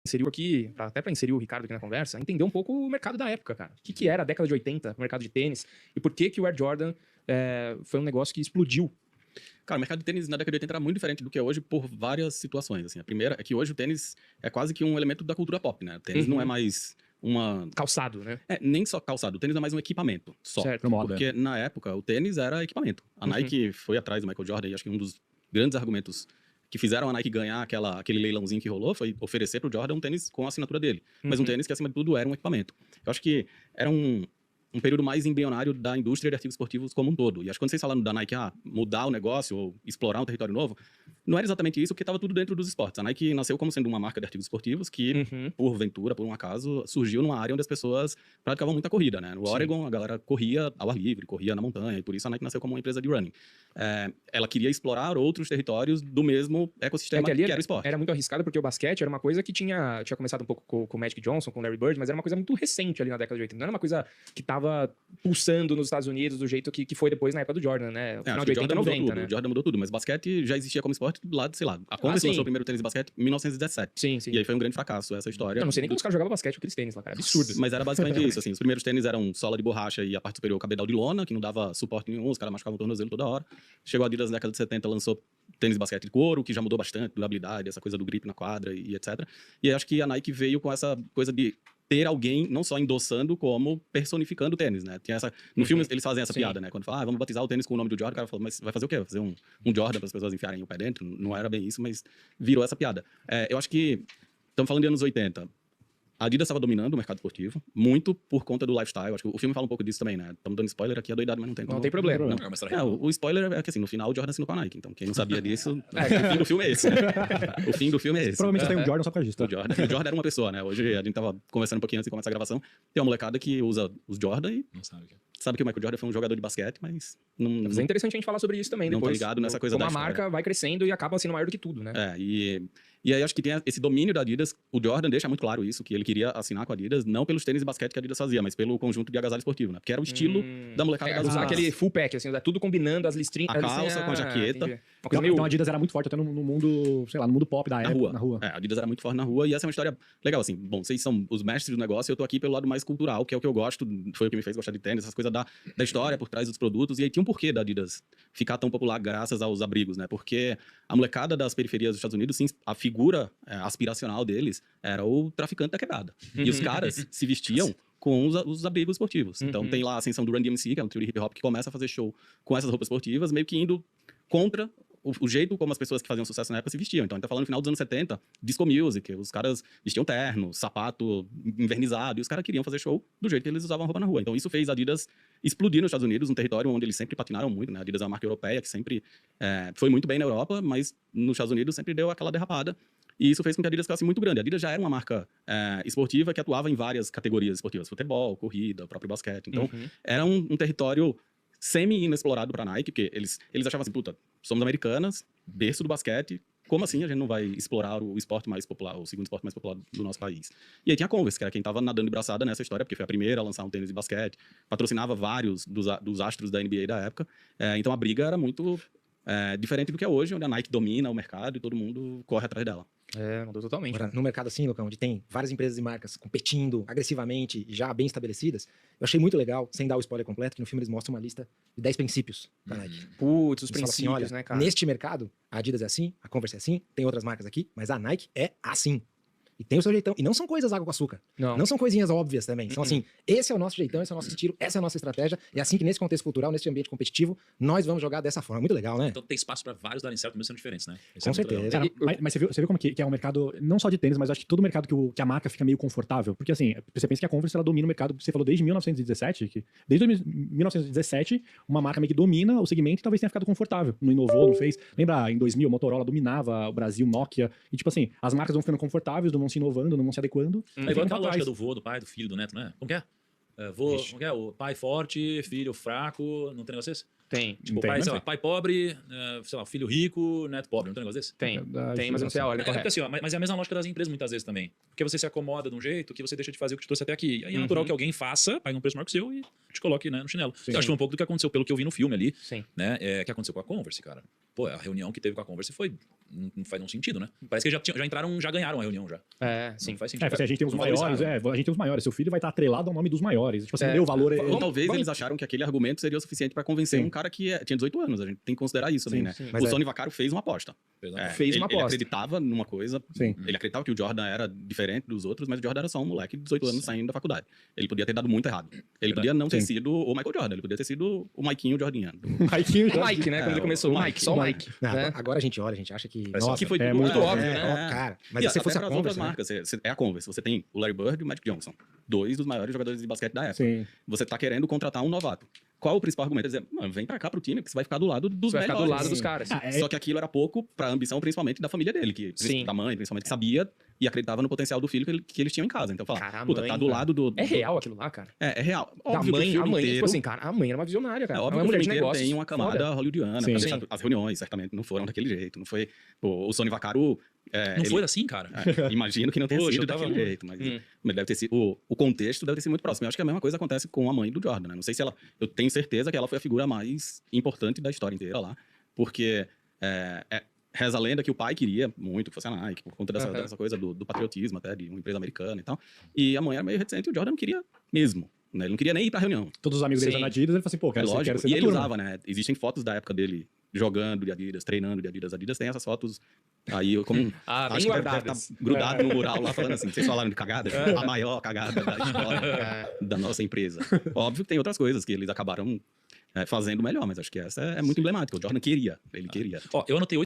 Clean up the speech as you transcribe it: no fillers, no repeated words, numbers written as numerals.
inseriu aqui, até para inserir o Ricardo aqui na conversa, entender um pouco o mercado da época, cara. O que era a década de 80, o mercado de tênis, e por que o Air Jordan foi um negócio que explodiu. Cara, o mercado de tênis na década de 80 era muito diferente do que é hoje por várias situações, assim. A primeira é que hoje o tênis é quase que um elemento da cultura pop, né? O tênis não é mais uma... Calçado, né? Nem só calçado. O tênis é mais um equipamento, só. Certo. Porque na época o tênis era equipamento. A Nike foi atrás do Michael Jordan e acho que um dos grandes argumentos que fizeram a Nike ganhar aquele leilãozinho que rolou foi oferecer pro Jordan um tênis com a assinatura dele. Mas um tênis que, acima de tudo, era um equipamento. Eu acho que era um período mais embrionário da indústria de artigos esportivos como um todo. E acho que quando vocês falaram da Nike, mudar o negócio ou explorar um território novo, não era exatamente isso, porque estava tudo dentro dos esportes. A Nike nasceu como sendo uma marca de artigos esportivos que, porventura, por um acaso, surgiu numa área onde as pessoas praticavam muita corrida, né? No Oregon, a galera corria ao ar livre, corria na montanha, e por isso a Nike nasceu como uma empresa de running. Ela queria explorar outros territórios do mesmo ecossistema que era o esporte. Era muito arriscado, porque o basquete era uma coisa que tinha começado um pouco com o Magic Johnson, com o Larry Bird, mas era uma coisa muito recente ali na década de 80. Não era uma coisa que tava pulsando nos Estados Unidos do jeito que foi depois na época do Jordan, né? No final de 80 e 90, né? O Jordan mudou tudo, mas basquete já existia como esporte lá, sei lá. A Converse lançou o primeiro tênis de basquete em 1917. Sim. E aí foi um grande fracasso essa história. Eu não sei nem como os caras jogavam basquete com aqueles tênis lá, cara. Absurdo. Mas era basicamente isso, assim. Os primeiros tênis eram sola de borracha e a parte superior cabedal de lona, que não dava suporte nenhum, os caras machucavam o tornozelo toda hora. Chegou a Adidas na década de 70, lançou tênis de basquete de couro, que já mudou bastante, durabilidade, essa coisa do grip na quadra e etc. E aí acho que a Nike veio com essa coisa de ter alguém não só endossando, como personificando o tênis, né? Tinha essa... No filme eles fazem essa piada, né? Quando fala, vamos batizar o tênis com o nome do Jordan, o cara falou, mas vai fazer o quê? Vai fazer um Jordan para as pessoas enfiarem o pé dentro? Não era bem isso, mas virou essa piada. Eu acho que, estamos falando de anos 80, a Adidas estava dominando o mercado esportivo, muito por conta do lifestyle. Acho que o filme fala um pouco disso também, né? Estamos dando spoiler aqui, é doidado, mas não tem como. Não tem problema. O spoiler é que, assim, no final o Jordan assinou com a Nike. Então, quem não sabia disso, o fim do filme é esse. Né? O fim do filme é esse. Provavelmente tem um Jordan só por causa disso, tá? O Jordan era uma pessoa, né? Hoje a gente tava conversando um pouquinho antes de começar a gravação. Tem uma molecada que usa os Jordan e... Não sabe o que é. Sabe que o Michael Jordan foi um jogador de basquete, mas... Mas é interessante a gente falar sobre isso também. Não depois, tá ligado nessa coisa da história. Como a marca vai crescendo e acaba sendo maior do que tudo, né? E aí acho que tem esse domínio da Adidas. O Jordan deixa muito claro isso, que ele queria assinar com a Adidas, não pelos tênis de basquete que a Adidas fazia, mas pelo conjunto de agasalho esportivo, né? Porque era o estilo da molecada usar aquele full pack, assim, tudo combinando as listrinhas. A calça com a jaqueta. Então a Adidas era muito forte até no mundo, sei lá, no mundo pop da época, na rua. A Adidas era muito forte na rua e essa é uma história legal, assim. Bom, vocês são os mestres do negócio e eu tô aqui pelo lado mais cultural, que é o que eu gosto, foi o que me fez gostar de tênis, essas coisas da história por trás dos produtos. E aí tinha um porquê da Adidas ficar tão popular graças aos abrigos, né? Porque a molecada das periferias dos Estados Unidos, sim, a figura aspiracional deles era o traficante da quebrada. E os caras se vestiam com os abrigos esportivos. Então tem lá a ascensão do Run DMC, que é um trio de hip hop que começa a fazer show com essas roupas esportivas, meio que indo contra o jeito como as pessoas que faziam sucesso na época se vestiam. Então a gente tá falando no final dos anos 70, disco music, os caras vestiam terno, sapato invernizado, e os caras queriam fazer show do jeito que eles usavam roupa na rua. Então isso fez a Adidas explodir nos Estados Unidos, um território onde eles sempre patinaram muito, né? A Adidas é uma marca europeia que sempre foi muito bem na Europa, mas nos Estados Unidos sempre deu aquela derrapada. E isso fez com que a Adidas ficasse muito grande. A Adidas já era uma marca esportiva que atuava em várias categorias esportivas. Futebol, corrida, próprio basquete. Então era um território semi-inexplorado para a Nike, porque eles achavam assim, puta, somos americanas, berço do basquete, como assim a gente não vai explorar o esporte mais popular, o segundo esporte mais popular do nosso país? E aí tinha a Converse, que era quem estava nadando de braçada nessa história, porque foi a primeira a lançar um tênis de basquete, patrocinava vários dos astros da NBA da época, então a briga era muito diferente do que é hoje, onde a Nike domina o mercado e todo mundo corre atrás dela. Mudou totalmente. Agora, no mercado assim, Lucão, onde tem várias empresas e marcas competindo agressivamente e já bem estabelecidas, eu achei muito legal, sem dar o spoiler completo, que no filme eles mostram uma lista de 10 princípios da Nike. Putz, os Eles falam assim, princípios, olha, né, cara? neste mercado, a Adidas é assim, a Converse é assim, tem outras marcas aqui, mas a Nike é assim. E tem o seu jeitão. E não são coisas água com açúcar. Não são coisinhas óbvias também. São assim, esse é o nosso jeitão, esse é o nosso estilo, essa é a nossa estratégia. É assim que nesse contexto cultural, nesse ambiente competitivo, nós vamos jogar dessa forma. Muito legal, né? Então tem espaço para vários darem certo, mesmo sendo diferentes, né? Isso Com certeza. legal. Cara, mas você viu como que é um mercado, não só de tênis, mas acho que todo mercado que a marca fica meio confortável. Porque assim, você pensa que a Converse ela domina o mercado, você falou desde 1917, que desde 1917 uma marca meio que domina o segmento e talvez tenha ficado confortável. Não inovou, não fez. Lembra, em 2000, Motorola dominava o Brasil, Nokia. E tipo assim, as marcas vão ficando confortáveis, não vão se inovando, não vão se adequando. É igual a lógica do vô, do pai, do filho, do neto, né? Como que é? Como que é? O pai forte, filho fraco, não tem negócio esse? Tem. Tipo, Tem, pai, né? sei lá, pai pobre, sei lá, filho rico, neto pobre, não tem um negócio desse? Tem, Verdade, tem, mas eu não sei a ordem Porque correta. assim, ó, mas é a mesma lógica das empresas muitas vezes também. Porque você se acomoda de um jeito que você deixa de fazer o que te trouxe até aqui. E aí é natural que alguém faça, pague um preço maior que o seu e te coloque, né, no chinelo. Eu acho que foi um pouco do que aconteceu, pelo que eu vi no filme ali, Sim. né? Que aconteceu com a Converse, cara. Pô, a reunião que teve com a Converse foi. Não faz nenhum sentido, né? Parece que já entraram, já ganharam a reunião já. Sim. Não faz sentido. Assim, a gente tem os Não maiores, valorizaram. a gente tem os maiores. Seu filho vai estar atrelado ao nome dos maiores. Tipo assim, deu valor. Ou talvez eles acharam que aquele argumento seria o suficiente pra convencer Sim. um cara que tinha 18 anos. A gente tem que considerar isso também, né? Mas O Sonny Vaccaro fez uma aposta. Fez uma Ele aposta. acreditava numa coisa. Sim. Ele acreditava que o Jordan era diferente dos outros, mas o Jordan era só um moleque de 18 anos saindo da faculdade. Ele podia ter dado muito errado. Ele podia não ter Sim. sido o Michael Jordan, ele podia ter sido o Maikinho Jordaniano. O Mike, né? Quando É, ele começou, o o Mike, só o Mike. Não, né? agora a gente olha, a gente acha que. Parece Nossa, que foi é tudo muito óbvio, né? Cara, mas E se até fosse a pras outras Converse, né? marcas. É a Converse. Você tem o Larry Bird e o Magic Johnson. 2 dos maiores jogadores de basquete da época. Sim. Você tá querendo contratar um novato. Qual o principal argumento? É dizer, mano, vem pra cá pro time, que você vai ficar do lado dos Você vai ficar melhores. do lado dos Sim. caras. Só que aquilo era pouco pra ambição, principalmente da família dele, Sim. da mãe, principalmente, que sabia e acreditava no potencial do filho que eles tinham em casa. Então, falar, Cara, a puta, mãe, tá do lado do... É real aquilo lá, cara. É real. Da Óbvio que o mãe, filme a mãe, inteiro, tipo assim, cara, a mãe era uma visionária, cara. é Ela óbvio é uma que o mulher filme de inteiro negócios. tem uma camada foda. hollywoodiana Sim. pra deixar Sim. as reuniões, certamente não foram daquele jeito. Não foi... Pô, o Sonny Vaccaro... Não foi assim, cara. Imagino que não tenha Poxa, sido eu tava daquele no- jeito, mas deve ter sido... O contexto deve ter sido muito próximo. Eu acho que a mesma coisa acontece com a mãe do Jordan, né? Não sei se ela... Eu tenho certeza que ela foi a figura mais importante da história inteira lá, porque reza a lenda que o pai queria muito que fosse a Nike, por conta dessa coisa do patriotismo até, de uma empresa americana e tal. E a mãe era meio reticente e o Jordan não queria mesmo, né? Ele não queria nem ir pra reunião. Todos os amigos dele Sim. na Adidas, ele falou assim, pô, É quero lógico. ser E da ele turma. usava, né? Existem fotos da época dele jogando de Adidas, treinando de Adidas. Adidas tem essas fotos aí, eu como... Bem acho que deve guardadas. estar grudado no mural lá, falando assim, vocês falaram de cagada? A maior cagada da história da nossa empresa. Óbvio que tem outras coisas que eles acabaram fazendo melhor, mas acho que essa é muito emblemática. O Jordan queria, ele queria. Ó, eu anotei